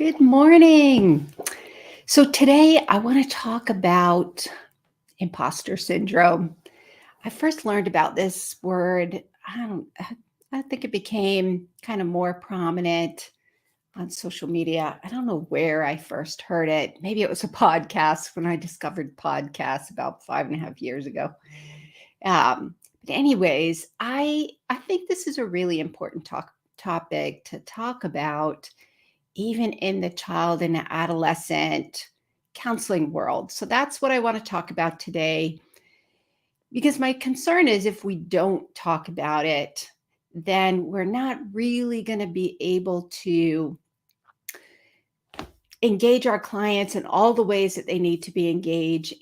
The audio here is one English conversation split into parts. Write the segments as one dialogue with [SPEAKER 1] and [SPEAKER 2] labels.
[SPEAKER 1] Good morning. So today I want to talk about imposter syndrome. I first learned about this word, I think it became kind of more prominent on social media. I don't know where I first heard it. Maybe it was a podcast when I discovered podcasts about 5.5 years ago. But anyways, I think this is a really important topic to talk about even in the child and adolescent counseling world. So that's what I want to talk about today because my concern is if we don't talk about it, then we're not really going to be able to engage our clients in all the ways that they need to be engage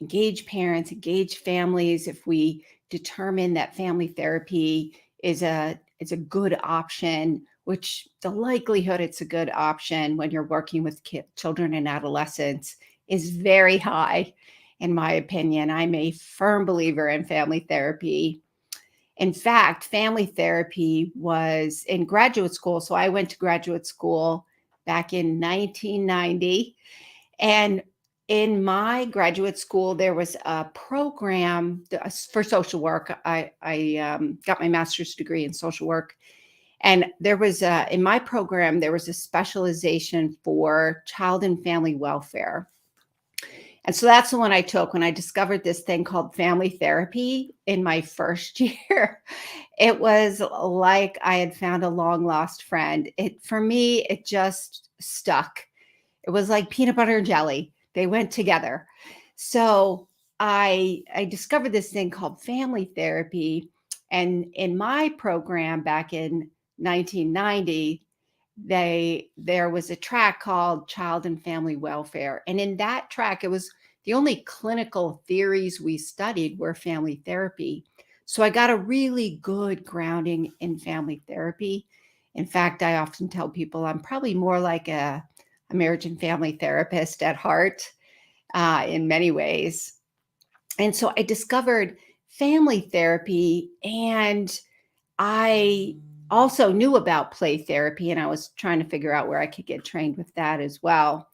[SPEAKER 1] parents, engage families. If we determine that family therapy is a good option, which the likelihood it's a good option when you're working with children and adolescents is very high, in my opinion. I'm a firm believer in family therapy. In fact, family therapy was in graduate school. So I went to graduate school back in 1990. And in my graduate school, there was a program for social work. I got my master's degree in social work. And there was in my program, there was a specialization for child and family welfare. And so that's the one I took when I discovered this thing called family therapy in my first year. It was like I had found a long lost friend. For me, it just stuck. It was like peanut butter and jelly. They went together. So I discovered this thing called family therapy. And in my program back in 1990, there was a track called Child and Family Welfare. And in that track, it was the only clinical theories we studied were family therapy. So I got a really good grounding in family therapy. In fact, I often tell people I'm probably more like a marriage and family therapist at heart in many ways. And so I discovered family therapy, and I also knew about play therapy, and I was trying to figure out where I could get trained with that as well.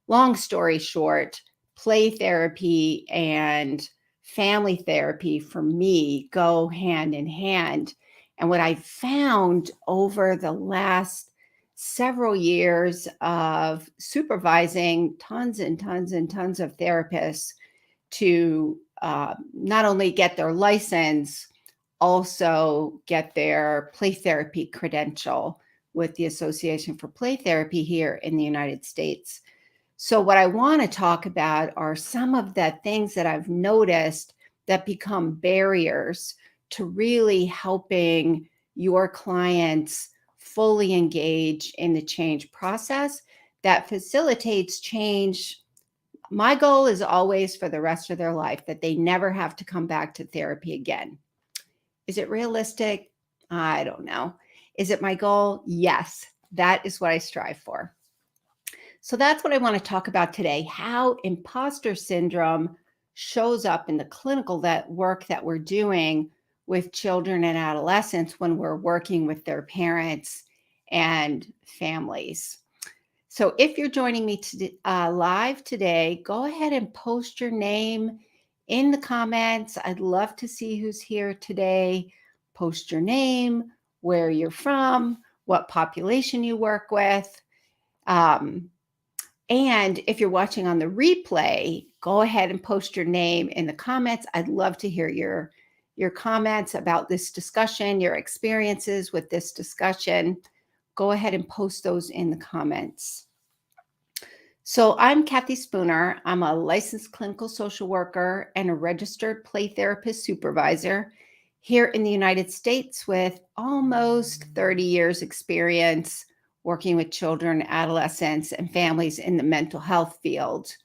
[SPEAKER 1] Long story short, play therapy and family therapy for me go hand in hand. And what I found over the last several years of supervising tons and tons and tons of therapists to not only get their license, also get their play therapy credential with the Association for Play Therapy here in the United States. So what I want to talk about are some of the things that I've noticed that become barriers to really helping your clients fully engage in the change process that facilitates change. My goal is always for the rest of their life that they never have to come back to therapy again. Is it realistic? I don't know. Is it my goal? Yes, that is what I strive for. So that's what I want to talk about today, how imposter syndrome shows up in the clinical work that we're doing with children and adolescents when we're working with their parents and families. So if you're joining me live today, go ahead and post your name in the comments. I'd love to see who's here today. Post your name, where you're from, what population you work with. And if you're watching on the replay, go ahead and post your name in the comments. I'd love to hear your comments about this discussion, your experiences with this discussion. Go ahead and post those in the comments. So I'm Kathy Spooner. I'm a licensed clinical social worker and a registered play therapist supervisor here in the United States with almost 30 years experience working with children, adolescents, and families in the mental health field.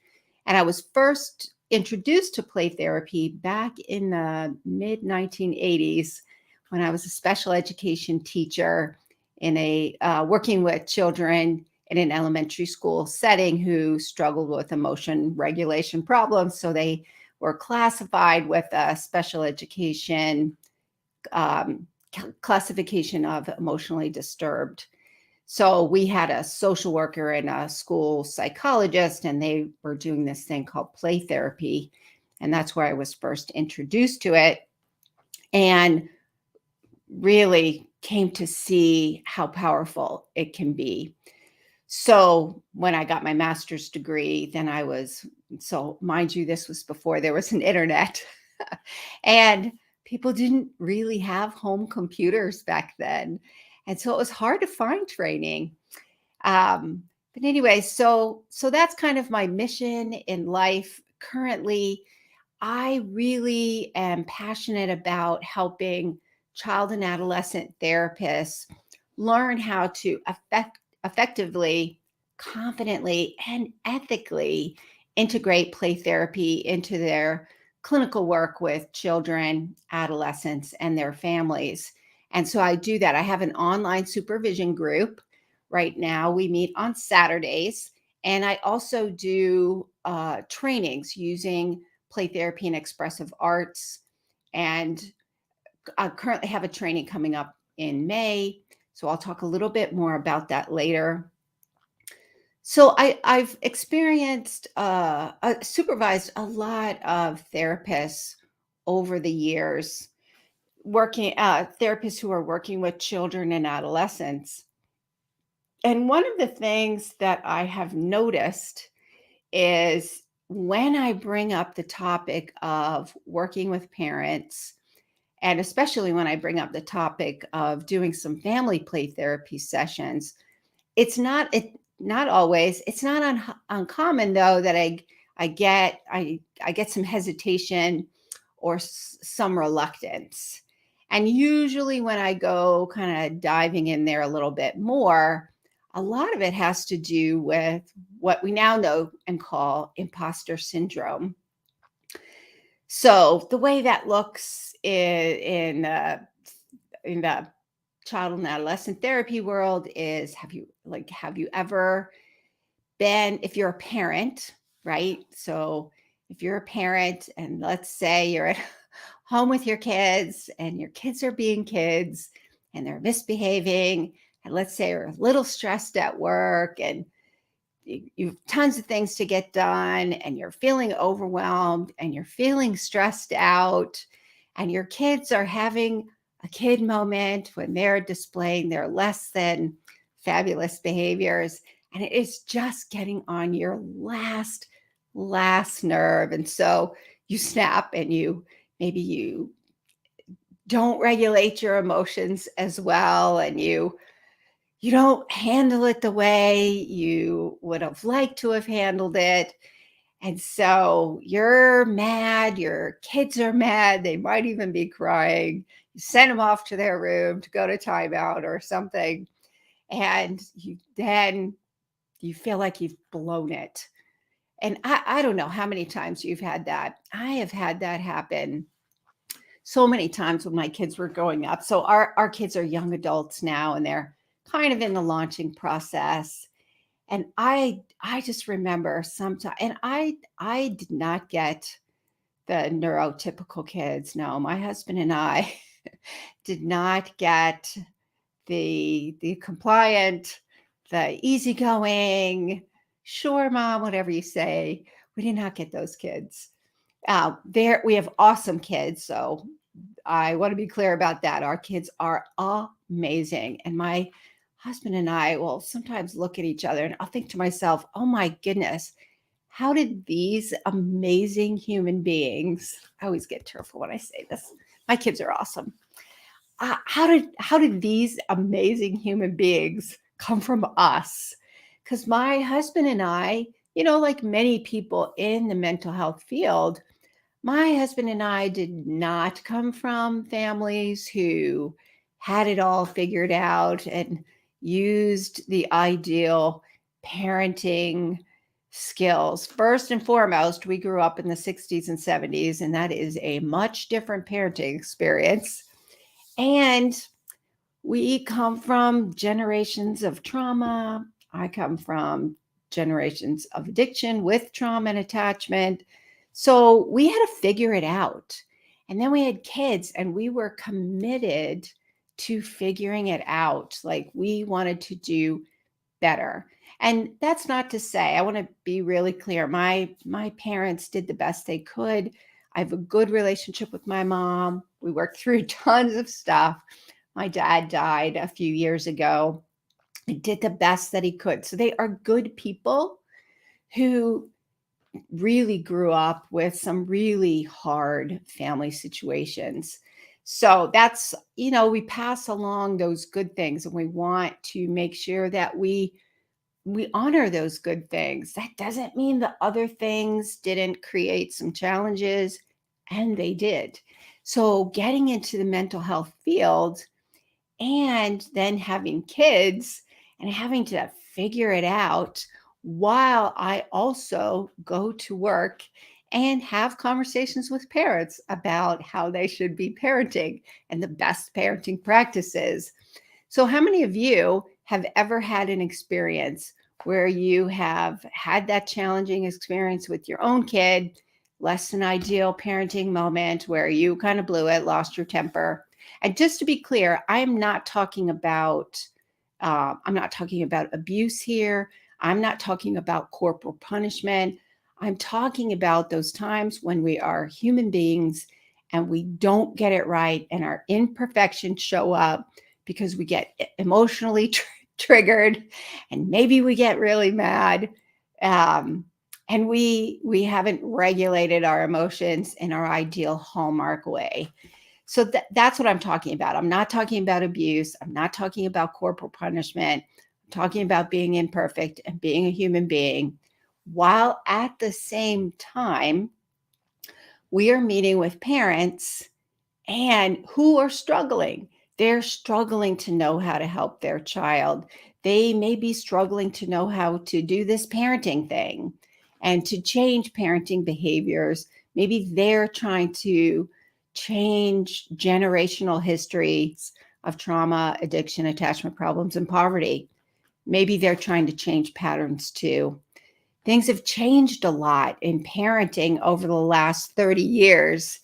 [SPEAKER 1] And I was first introduced to play therapy back in the mid-1980s when I was a special education teacher in working with children in an elementary school setting who struggled with emotion regulation problems. So they were classified with a special education classification of emotionally disturbed. So we had a social worker and a school psychologist, and they were doing this thing called play therapy. And that's where I was first introduced to it and really came to see how powerful it can be. So when I got my master's degree, then so mind you, this was before there was an internet. And people didn't really have home computers back then. And so it was hard to find training. But anyway, so that's kind of my mission in life currently. I really am passionate about helping child and adolescent therapists learn how to effectively, confidently, and ethically integrate play therapy into their clinical work with children, adolescents, and their families. And so I do that. I have an online supervision group right now. We meet on Saturdays. And I also do trainings using play therapy and expressive arts. And I currently have a training coming up in May. So I'll talk a little bit more about that later. So I've experienced, supervised a lot of therapists over the years, working therapists who are working with children and adolescents. And one of the things that I have noticed is when I bring up the topic of working with parents, and especially when I bring up the topic of doing some family play therapy sessions, not always. It's not uncommon though that I get some hesitation or some reluctance. And usually when I go kind of diving in there a little bit more, a lot of it has to do with what we now know and call imposter syndrome. So the way that looks in the child and adolescent therapy world is, have you ever been, if you're a parent, right? So if you're a parent and let's say you're at home with your kids and your kids are being kids and they're misbehaving, and let's say you're a little stressed at work and you have tons of things to get done and you're feeling overwhelmed and you're feeling stressed out, and your kids are having a kid moment when they're displaying their less than fabulous behaviors, and it is just getting on your last nerve. And so you snap and maybe you don't regulate your emotions as well, and you don't handle it the way you would have liked to have handled it. And so you're mad, your kids are mad, they might even be crying. You send them off to their room to go to timeout or something. And then you feel like you've blown it. And I don't know how many times you've had that. I have had that happen so many times when my kids were growing up. So our kids are young adults now, and they're kind of in the launching process. And I just remember sometimes, and I did not get the neurotypical kids. No, my husband and I did not get the compliant, the easygoing, sure, mom, whatever you say. We did not get those kids. There we have awesome kids, so I want to be clear about that. Our kids are amazing, and my husband and I will sometimes look at each other, and I'll think to myself, "Oh my goodness, how did these amazing human beings?" I always get tearful when I say this. My kids are awesome. How did these amazing human beings come from us? Because my husband and I, like many people in the mental health field, my husband and I did not come from families who had it all figured out and used the ideal parenting skills. First and foremost, we grew up in the 60s and 70s, and that is a much different parenting experience. And we come from generations of trauma. I come from generations of addiction with trauma and attachment. So we had to figure it out. And then we had kids, and we were committed to figuring it out. Like we wanted to do better. And that's not to say, I want to be really clear. My parents did the best they could. I have a good relationship with my mom. We worked through tons of stuff. My dad died a few years ago. He did the best that he could. So they are good people who really grew up with some really hard family situations. So that's, we pass along those good things and we want to make sure that we honor those good things. That doesn't mean the other things didn't create some challenges, and they did. So getting into the mental health field and then having kids and having to figure it out while I also go to work and have conversations with parents about how they should be parenting and the best parenting practices. So, how many of you have ever had an experience where you have had that challenging experience with your own kid, less than ideal parenting moment where you kind of blew it, lost your temper? And just to be clear, I'm not talking about abuse here. I'm not talking about corporal punishment. I'm talking about those times when we are human beings and we don't get it right and our imperfections show up because we get emotionally triggered and maybe we get really mad. And we haven't regulated our emotions in our ideal hallmark way. So that's what I'm talking about. I'm not talking about abuse. I'm not talking about corporal punishment. I'm talking about being imperfect and being a human being, while at the same time, we are meeting with parents and who are struggling. They're struggling to know how to help their child. They may be struggling to know how to do this parenting thing and to change parenting behaviors. Maybe they're trying to change generational histories of trauma, addiction, attachment problems, and poverty. Maybe they're trying to change patterns too. Things have changed a lot in parenting over the last 30 years.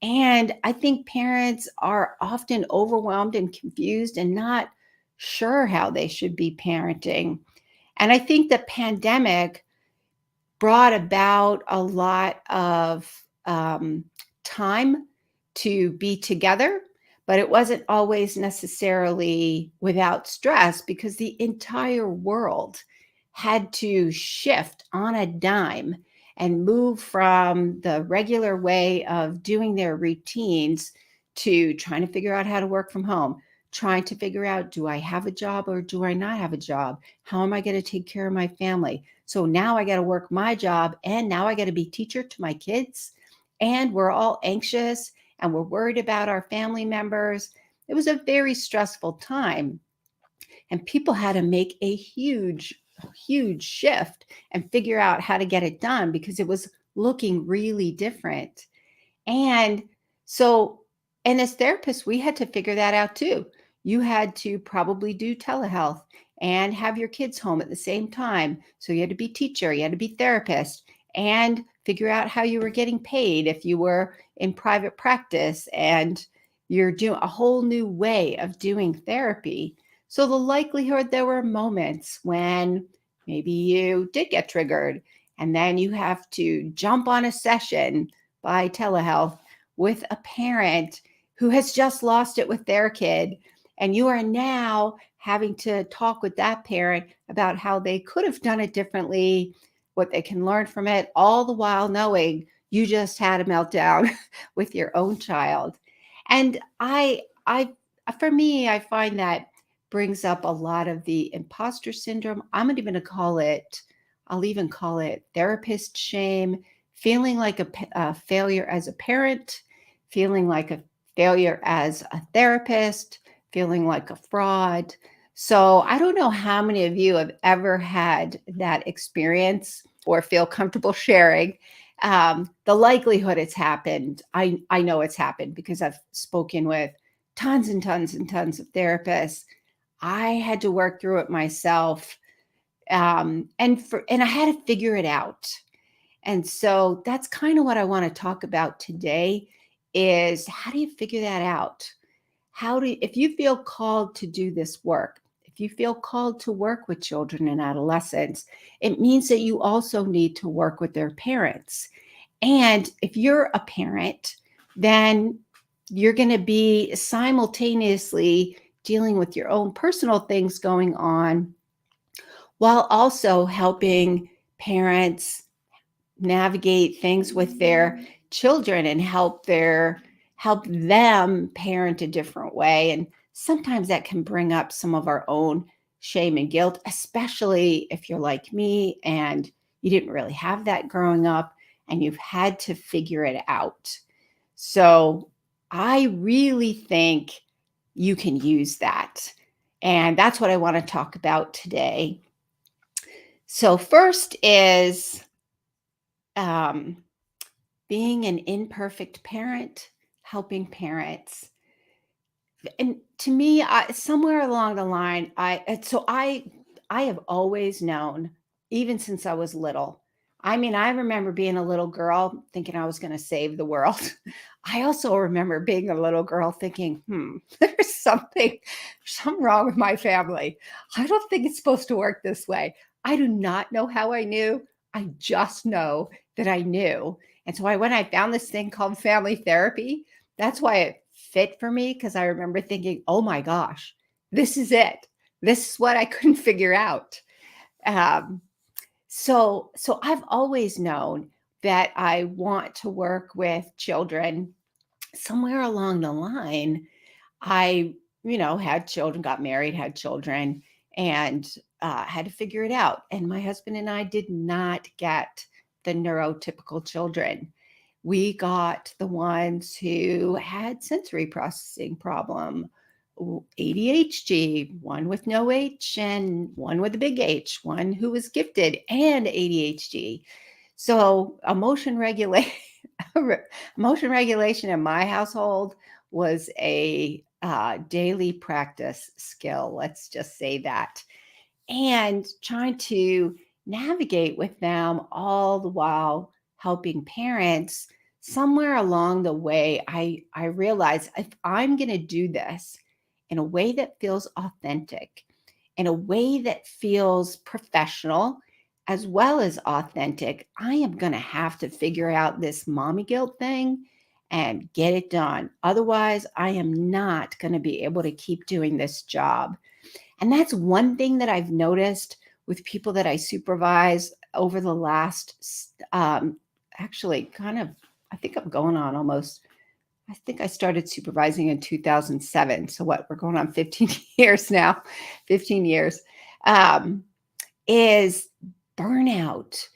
[SPEAKER 1] And I think parents are often overwhelmed and confused and not sure how they should be parenting. And I think the pandemic brought about a lot of time to be together, but it wasn't always necessarily without stress because the entire world had to shift on a dime and move from the regular way of doing their routines to trying to figure out how to work from home, trying to figure out, do I have a job or do I not have a job? How am I going to take care of my family? So now I got to work my job and now I got to be teacher to my kids. And we're all anxious and we're worried about our family members. It was a very stressful time. And people had to make a huge shift and figure out how to get it done because it was looking really different. And so, and as therapists, we had to figure that out too. You had to probably do telehealth and have your kids home at the same time. So you had to be teacher, you had to be therapist, and figure out how you were getting paid if you were in private practice and you're doing a whole new way of doing therapy. So the likelihood there were moments when maybe you did get triggered and then you have to jump on a session by telehealth with a parent who has just lost it with their kid. And you are now having to talk with that parent about how they could have done it differently, what they can learn from it, all the while knowing you just had a meltdown with your own child. And for me, I find that brings up a lot of the imposter syndrome. I'll even call it therapist shame, feeling like a failure as a parent, feeling like a failure as a therapist, feeling like a fraud. So I don't know how many of you have ever had that experience or feel comfortable sharing. The likelihood it's happened, I know it's happened because I've spoken with tons and tons and tons of therapists. I had to work through it myself, and I had to figure it out. And so that's kind of what I want to talk about today is how do you figure that out? if you feel called to do this work, if you feel called to work with children and adolescents, it means that you also need to work with their parents. And if you're a parent, then you're going to be simultaneously dealing with your own personal things going on while also helping parents navigate things with their children and help them parent a different way. And sometimes that can bring up some of our own shame and guilt, especially if you're like me and you didn't really have that growing up and you've had to figure it out. So I really think you can use that. And that's what I want to talk about today. So first is being an imperfect parent, helping parents. And to me, somewhere along the line, I have always known, even since I was little. I mean, I remember being a little girl thinking I was going to save the world. I also remember being a little girl thinking, there's something wrong with my family. I don't think it's supposed to work this way. I do not know how I knew. I just know that I knew. And so when I found this thing called family therapy, that's why it fit for me, because I remember thinking, oh my gosh, this is it. This is what I couldn't figure out. So I've always known that I want to work with children. Somewhere along the line, I, had children, got married, had children, and had to figure it out. And my husband and I did not get the neurotypical children. We got the ones who had sensory processing problem, ADHD, one with no H and one with a big H, one who was gifted and ADHD. So emotion regulation in my household was a daily practice skill. Let's just say that. And trying to navigate with them all the while helping parents. Somewhere along the way, I realized if I'm going to do this in a way that feels authentic, in a way that feels professional, as well as authentic, I am going to have to figure out this mommy guilt thing and get it done. Otherwise, I am not going to be able to keep doing this job. And that's one thing that I've noticed with people that I supervise over the last, actually kind of, I think I'm going on almost, I think I started supervising in 2007. So we're going on 15 years now, 15 years, is burnout.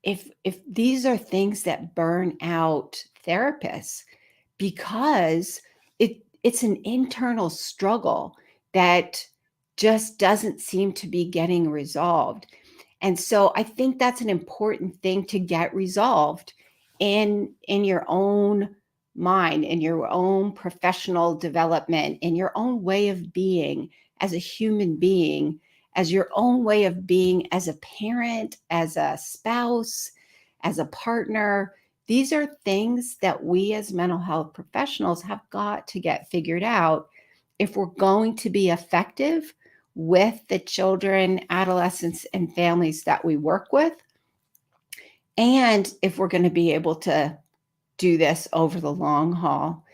[SPEAKER 1] If these are things that burn out therapists, because it's an internal struggle that just doesn't seem to be getting resolved. And so I think that's an important thing to get resolved in your own mind, in your own professional development, in your own way of being as a human being, as your own way of being as a parent, as a spouse, as a partner. These are things that we as mental health professionals have got to get figured out if we're going to be effective with the children, adolescents, and families that we work with, and if we're going to be able to do this over the long haul.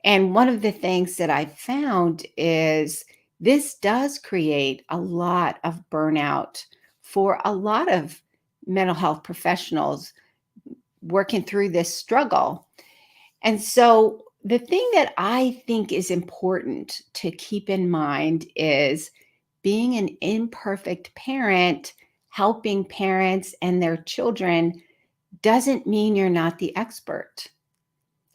[SPEAKER 1] And one of the things that I found is this does create a lot of burnout for a lot of mental health professionals working through this struggle. And so the thing that I think is important to keep in mind is being an imperfect parent, helping parents and their children doesn't mean you're not the expert.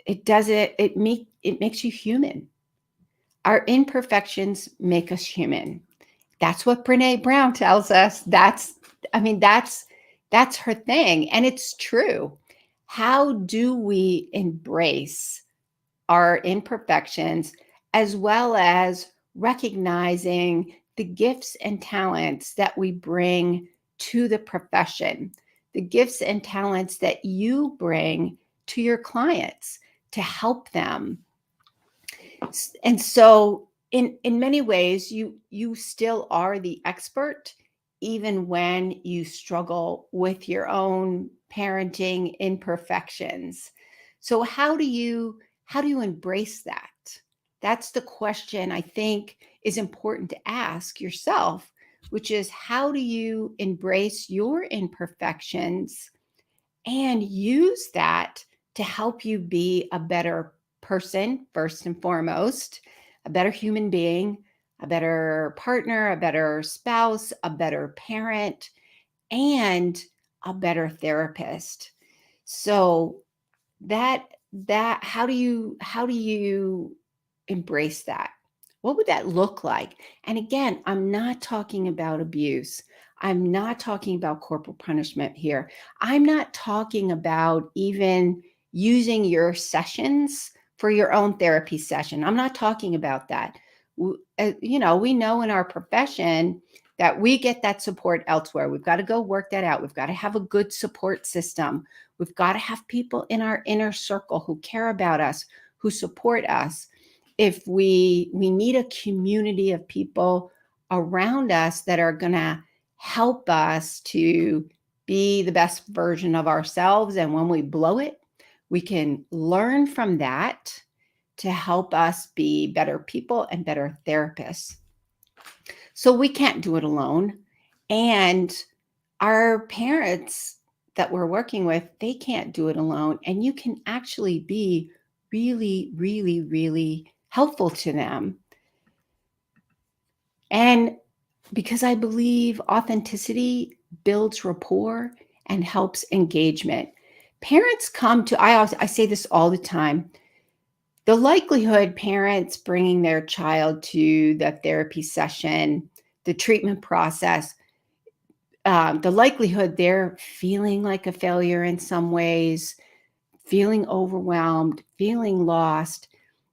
[SPEAKER 1] It makes you human. Our imperfections make us human. That's what Brené Brown tells us. That's her thing. And it's true. How do we embrace our imperfections as well as recognizing the gifts and talents that we bring to the profession, the gifts and talents that you bring to your clients to help them? And so in many ways, you still are the expert, even when you struggle with your own parenting imperfections. So how do you embrace that? That's the question I think is important to ask yourself, which is how do you embrace your imperfections and use that to help you be a better person, first and foremost, a better human being, a better partner, a better spouse, a better parent, and a better therapist. So that how do you embrace that? What would that look like? And again, I'm not talking about abuse. I'm not talking about corporal punishment here. I'm not talking about even using your sessions for your own therapy session. I'm not talking about that. We know in our profession that we get that support elsewhere. We've got to go work that out. We've got to have a good support system. We've got to have people in our inner circle who care about us, who support us. If we need a community of people around us that are going to help us to be the best version of ourselves, and when we blow it, we can learn from that to help us be better people and better therapists. So we can't do it alone. And our parents that we're working with, they can't do it alone. And you can actually be really, really, really helpful to them. And because I believe authenticity builds rapport and helps engagement. Parents come to, I say this all the time, the likelihood parents bringing their child to the therapy session, the treatment process, the likelihood they're feeling like a failure in some ways, feeling overwhelmed, feeling lost,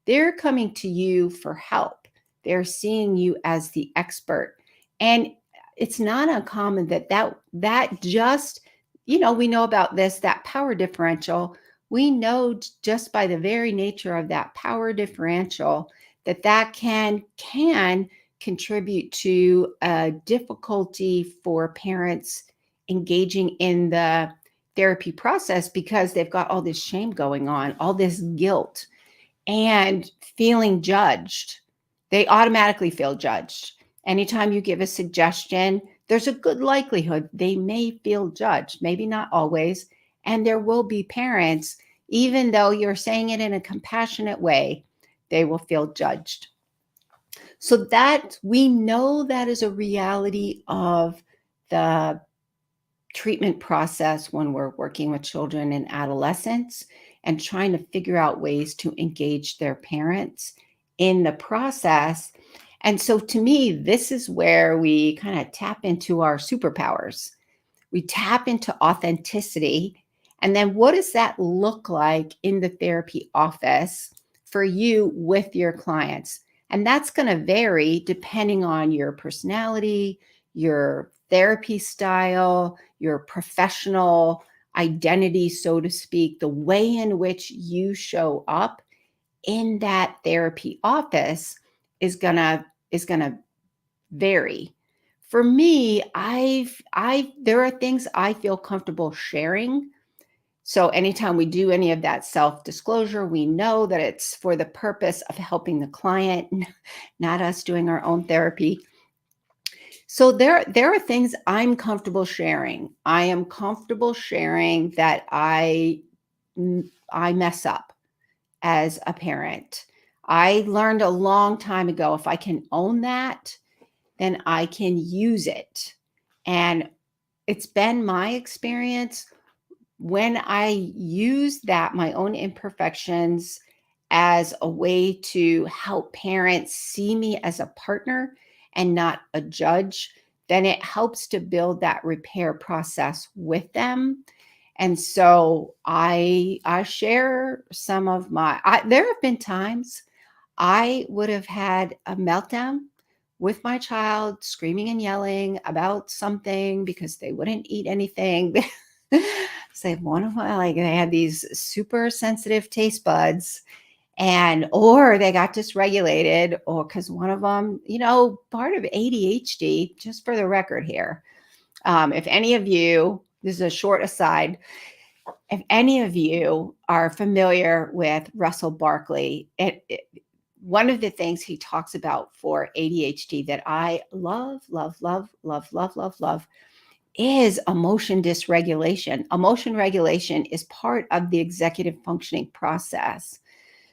[SPEAKER 1] they're coming to you for help. They're seeing you as the expert. And it's not uncommon that just, we know about this, that power differential. We know just by the very nature of that power differential that can contribute to a difficulty for parents engaging in the therapy process because they've got all this shame going on, all this guilt, and feeling judged. They automatically feel judged. Anytime you give a suggestion, there's a good likelihood they may feel judged, maybe not always. And there will be parents, even though you're saying it in a compassionate way, they will feel judged. So that we know that is a reality of the treatment process when we're working with children and adolescents and trying to figure out ways to engage their parents in the process. And so to me, this is where we kind of tap into our superpowers. We tap into authenticity. And then what does that look like in the therapy office for you with your clients? And that's going to vary depending on your personality, your therapy style, your professional identity, so to speak, the way in which you show up in that therapy office is gonna vary. For me, there are things I feel comfortable sharing. So anytime we do any of that self-disclosure, we know that it's for the purpose of helping the client, not us doing our own therapy. So there are things I'm comfortable sharing. I am comfortable sharing that I mess up as a parent. I learned a long time ago, if I can own that, then I can use it. And it's been my experience when I use that, my own imperfections, as a way to help parents see me as a partner and not a judge, then it helps to build that repair process with them. And so I share some of there have been times I would have had a meltdown with my child, screaming and yelling about something because they wouldn't eat anything. Say one of my, like, they had these super sensitive taste buds, and or they got dysregulated, or because one of them, part of ADHD, just for the record here, if any of you, this is a short aside, if any of you are familiar with Russell Barkley, one of the things he talks about for ADHD that I love, love, love, love, love, love, love is emotion dysregulation. Emotion regulation is part of the executive functioning process.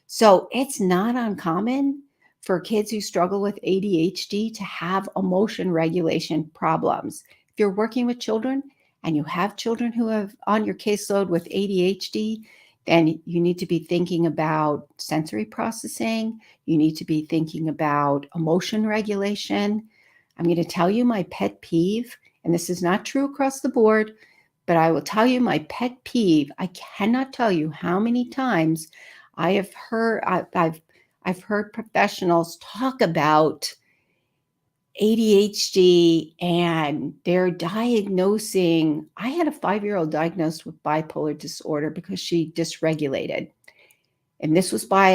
[SPEAKER 1] So it's not uncommon for kids who struggle with ADHD to have emotion regulation problems. If you're working with children and you have children who have on your caseload with ADHD, then you need to be thinking about sensory processing. You need to be thinking about emotion regulation. I'm going to tell you my pet peeve, and this is not true across the board, but I will tell you my pet peeve. I cannot tell you how many times I've heard professionals talk about ADHD and they're diagnosing. I had a 5-year-old diagnosed with bipolar disorder because she dysregulated. And this was by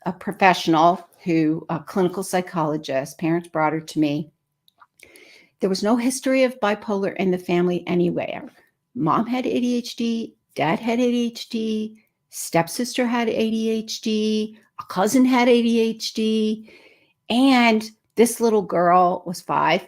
[SPEAKER 1] a professional a clinical psychologist. Parents brought her to me. There was no history of bipolar in the family anywhere. Mom had ADHD, dad had ADHD, stepsister had ADHD, a cousin had ADHD, and this little girl was 5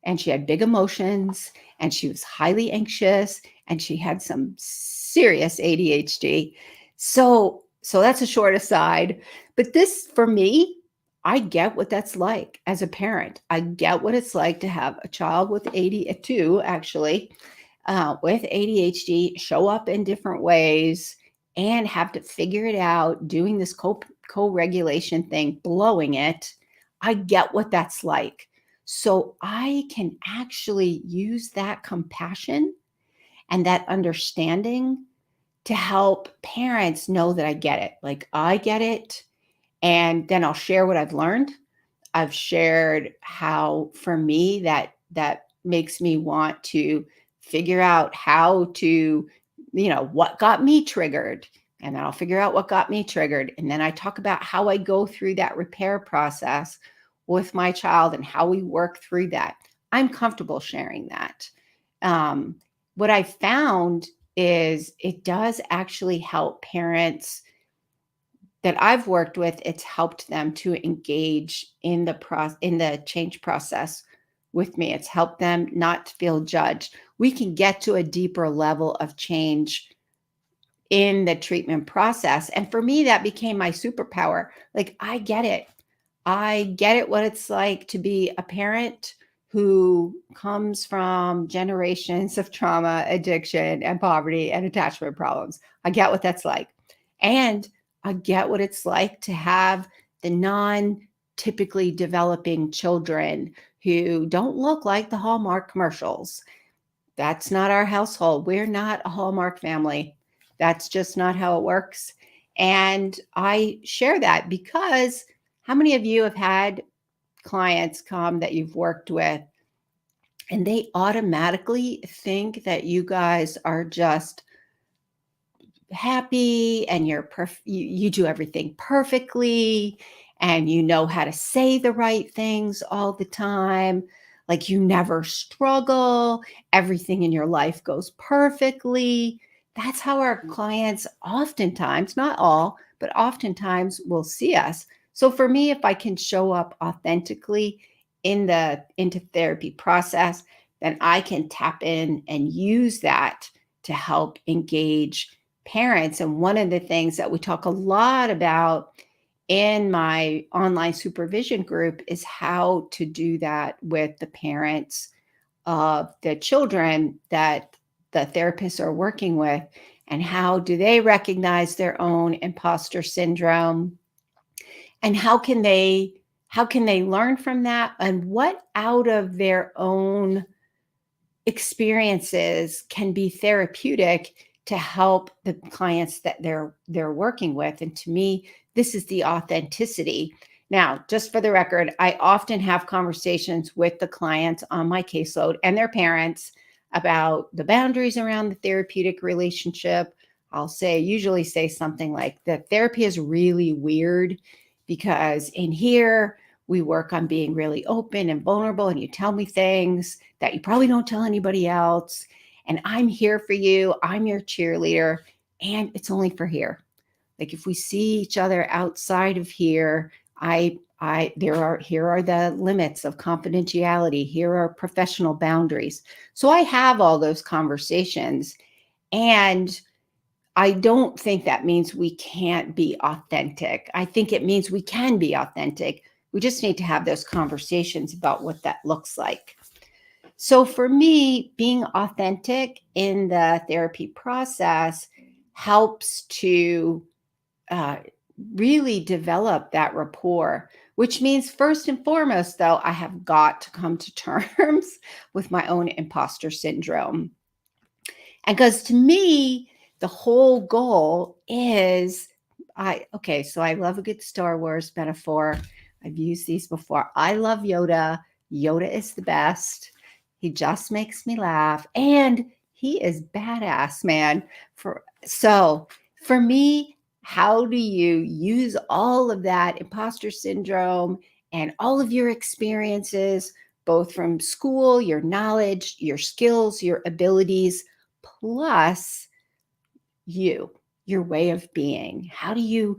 [SPEAKER 1] and she had big emotions and she was highly anxious and she had some serious ADHD. So that's a short aside. But this, for me, I get what that's like as a parent. I get what it's like to have a child with ADHD, actually, with ADHD show up in different ways and have to figure it out, doing this co-regulation thing, blowing it. I get what that's like. So I can actually use that compassion and that understanding to help parents know that I get it. Like, I get it. And then I'll share what I've learned. I've shared how, for me, that makes me want to figure out how to, what got me triggered. And then I'll figure out what got me triggered. And then I talk about how I go through that repair process with my child and how we work through that. I'm comfortable sharing that. What I found is it does actually help parents that I've worked with. It's helped them to engage in the change process with me. It's helped them not to feel judged. We can get to a deeper level of change in the treatment process. And for me, that became my superpower. Like, I get it. I get it, what it's like to be a parent who comes from generations of trauma, addiction, and poverty and attachment problems. I get what that's like. And I get what it's like to have the non-typically developing children who don't look like the Hallmark commercials. That's not our household. We're not a Hallmark family. That's just not how it works. And I share that because how many of you have had clients come that you've worked with and they automatically think that you guys are just happy and you do everything perfectly and you know how to say the right things all the time, like you never struggle, everything in your life goes perfectly. That's how our clients oftentimes, not all, but oftentimes will see us. So for me, if I can show up authentically into therapy process, then I can tap in and use that to help engage parents. And one of the things that we talk a lot about in my online supervision group is how to do that with the parents of the children that the therapists are working with, and how do they recognize their own imposter syndrome, and how can they learn from that, and what out of their own experiences can be therapeutic to help the clients that they're working with. And to me, this is the authenticity. Now, just for the record, I often have conversations with the clients on my caseload and their parents about the boundaries around the therapeutic relationship. I'll usually say something like, the therapy is really weird because in here we work on being really open and vulnerable, and you tell me things that you probably don't tell anybody else. And I'm here for you. I'm your cheerleader. And it's only for here. Like if we see each other outside of here, here are the limits of confidentiality. Here are professional boundaries. So I have all those conversations, and I don't think that means we can't be authentic. I think it means we can be authentic. We just need to have those conversations about what that looks like. So for me, being authentic in the therapy process helps to uh, really develop that rapport, which means first and foremost, though, I have got to come to terms with my own imposter syndrome. And because to me, the whole goal is so I love a good Star Wars metaphor. I've used these before. I love Yoda. Yoda is the best. He just makes me laugh. And he is badass, man. For me, how do you use all of that imposter syndrome and all of your experiences, both from school, your knowledge, your skills, your abilities, plus your way of being? How do you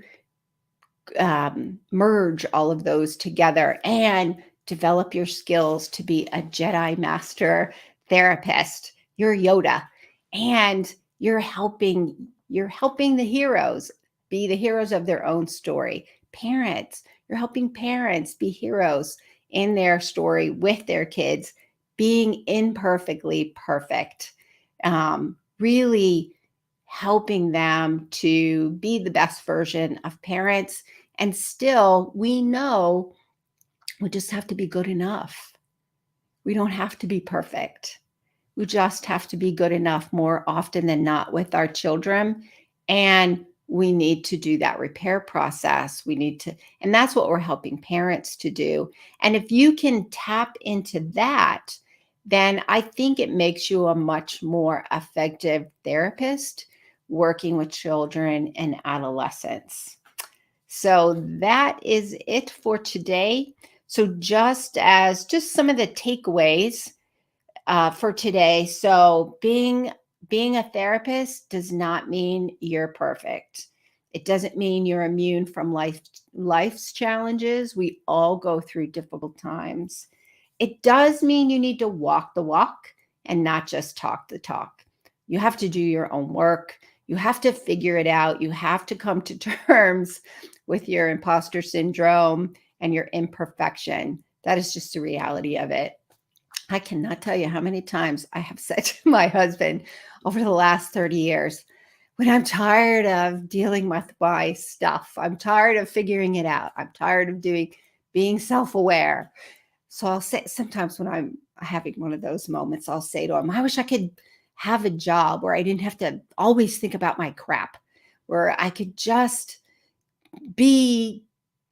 [SPEAKER 1] merge all of those together and develop your skills to be a Jedi Master therapist? You're Yoda, and you're helping the heroes be the heroes of their own story. Parents, you're helping parents be heroes in their story with their kids, being imperfectly perfect. Really helping them to be the best version of parents. And still, we know we just have to be good enough. We don't have to be perfect. We just have to be good enough more often than not with our children. And we need to do that repair process. And that's what we're helping parents to do. And if you can tap into that, then I think it makes you a much more effective therapist working with children and adolescents. So that is it for today. So just some of the takeaways for today. So being a therapist does not mean you're perfect. It doesn't mean you're immune from life's challenges. We all go through difficult times. It does mean you need to walk the walk and not just talk the talk. You have to do your own work. You have to figure it out. You have to come to terms with your imposter syndrome and your imperfection. That is just the reality of it. I cannot tell you how many times I have said to my husband over the last 30 years, when I'm tired of dealing with my stuff, I'm tired of figuring it out, I'm tired of being self-aware. So I'll say, sometimes when I'm having one of those moments, I'll say to him, I wish I could have a job where I didn't have to always think about my crap, where I could just be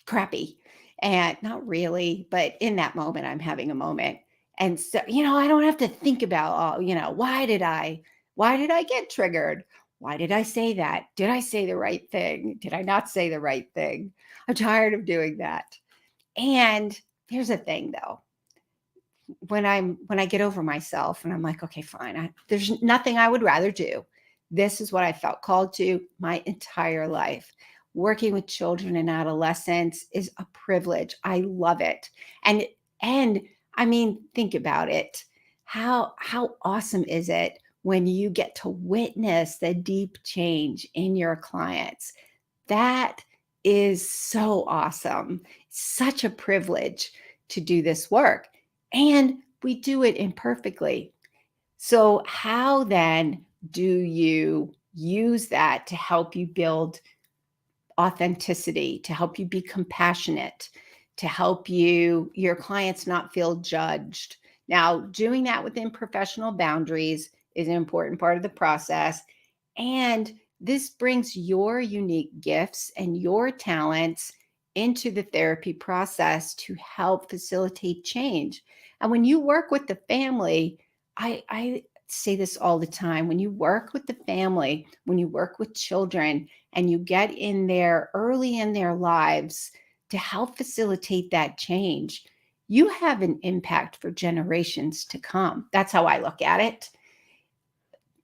[SPEAKER 1] crappy. And not really, but in that moment, I'm having a moment. And so, I don't have to think about, why did I get triggered? Why did I say that? Did I say the right thing? Did I not say the right thing? I'm tired of doing that. And here's the thing though, when I get over myself and I'm like, okay, fine, there's nothing I would rather do. This is what I felt called to my entire life. Working with children and adolescents is a privilege. I love it. And I mean, think about it. How awesome is it when you get to witness the deep change in your clients? That is so awesome. Such a privilege to do this work. And we do it imperfectly. So, how then do you use that to help you build authenticity, to help you be compassionate, to help your clients not feel judged? Now, doing that within professional boundaries is an important part of the process. And this brings your unique gifts and your talents into the therapy process to help facilitate change. And when you work with the family, I say this all the time. When you work with the family, when you work with children, and you get in there early in their lives to help facilitate that change, you have an impact for generations to come. That's how I look at it.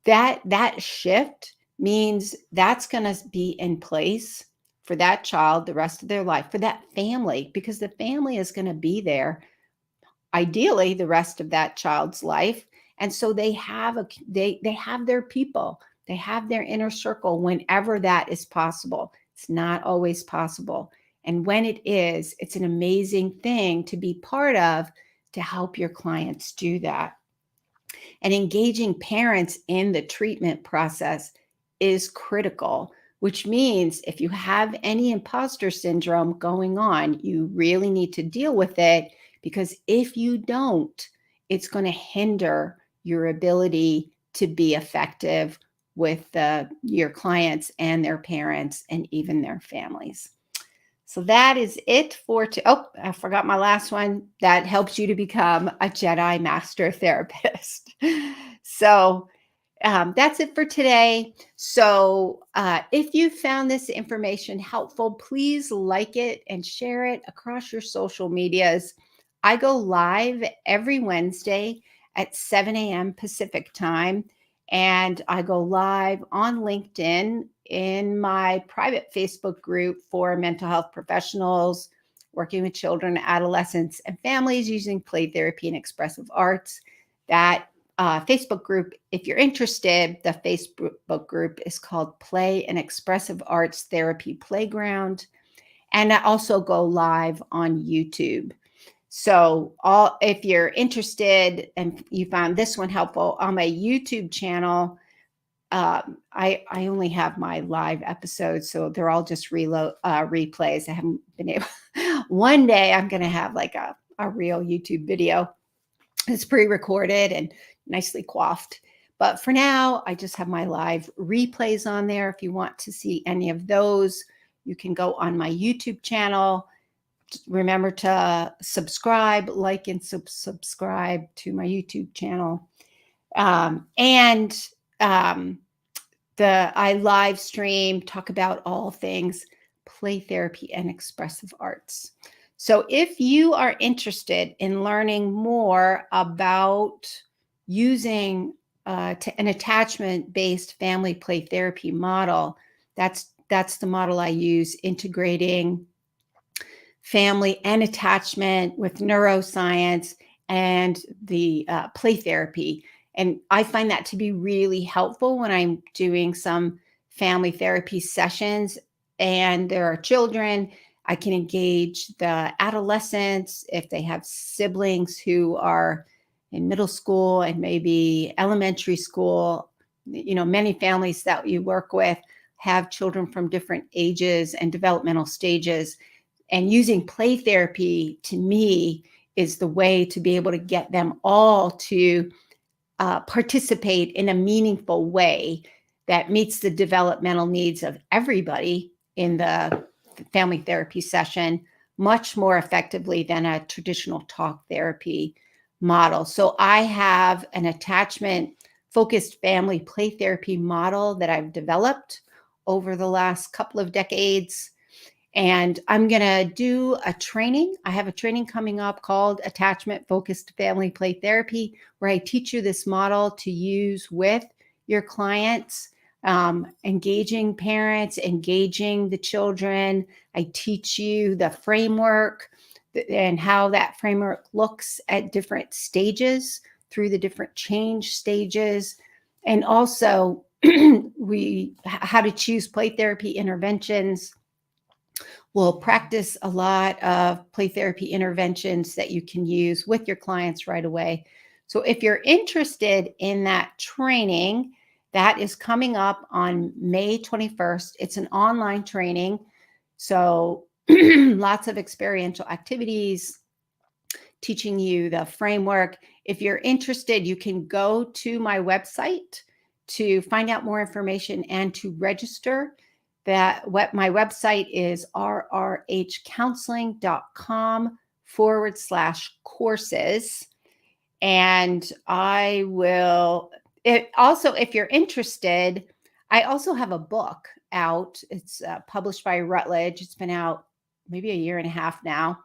[SPEAKER 1] That shift means that's going to be in place for that child the rest of their life, for that family, because the family is going to be there ideally the rest of that child's life. And so they have they have their people, they have their inner circle whenever that is possible. It's not always possible. And when it is, it's an amazing thing to be part of, to help your clients do that. And engaging parents in the treatment process is critical, which means if you have any imposter syndrome going on, you really need to deal with it, because if you don't, it's going to hinder your ability to be effective with your clients and their parents and even their families. So that is it for I forgot my last one. That helps you to become a Jedi Master Therapist. So that's it for today. So if you found this information helpful, please like it and share it across your social medias. I go live every Wednesday at 7 a.m. Pacific time, and I go live on LinkedIn in my private Facebook group for mental health professionals working with children, adolescents, and families using play therapy and expressive arts. That Facebook group, if you're interested, the Facebook group is called Play and Expressive Arts Therapy Playground. And I also go live on YouTube. So if you're interested and you found this one helpful, on my YouTube channel, I only have my live episodes, so they're all just replays. I haven't been able. One day I'm going to have like a real YouTube video. It's pre-recorded and nicely coiffed. But for now, I just have my live replays on there. If you want to see any of those, you can go on my YouTube channel. Remember to subscribe, like, and subscribe to my YouTube channel. I live stream, talk about all things play therapy and expressive arts. So if you are interested in learning more about using an attachment-based family play therapy model, that's the model I use, integrating family and attachment with neuroscience and the play therapy. And I find that to be really helpful when I'm doing some family therapy sessions and there are children. I can engage the adolescents if they have siblings who are in middle school and maybe elementary school. You know, many families that you work with have children from different ages and developmental stages. And using play therapy, to me, is the way to be able to get them all to participate in a meaningful way that meets the developmental needs of everybody in the family therapy session much more effectively than a traditional talk therapy model. So I have an attachment-focused family play therapy model that I've developed over the last couple of decades. And I'm going to do a training. I have a training coming up called Attachment Focused Family Play Therapy, where I teach you this model to use with your clients, engaging parents, engaging the children. I teach you the framework and how that framework looks at different stages through the different change stages. And also how to choose play therapy interventions. We'll practice a lot of play therapy interventions that you can use with your clients right away. So if you're interested in that training, that is coming up on May 21st. It's an online training. So lots of experiential activities, teaching you the framework. If you're interested, you can go to my website to find out more information and to register. What my website is rrhcounseling.com/courses. And I will, It also, if you're interested, I also have a book out. It's published by Routledge. It's been out maybe a year and a half now,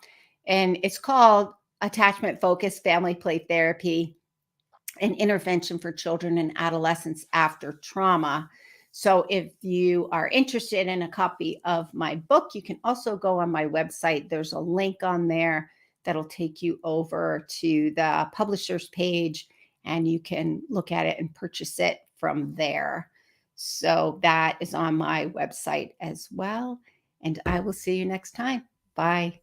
[SPEAKER 1] and it's called Attachment Focused Family Play Therapy: An Intervention for Children and Adolescents After Trauma. So if you are interested in a copy of my book, you can also go on my website. There's a link on there that'll take you over to the publisher's page, and you can look at it and purchase it from there. So that is on my website as well. And I will see you next time. Bye.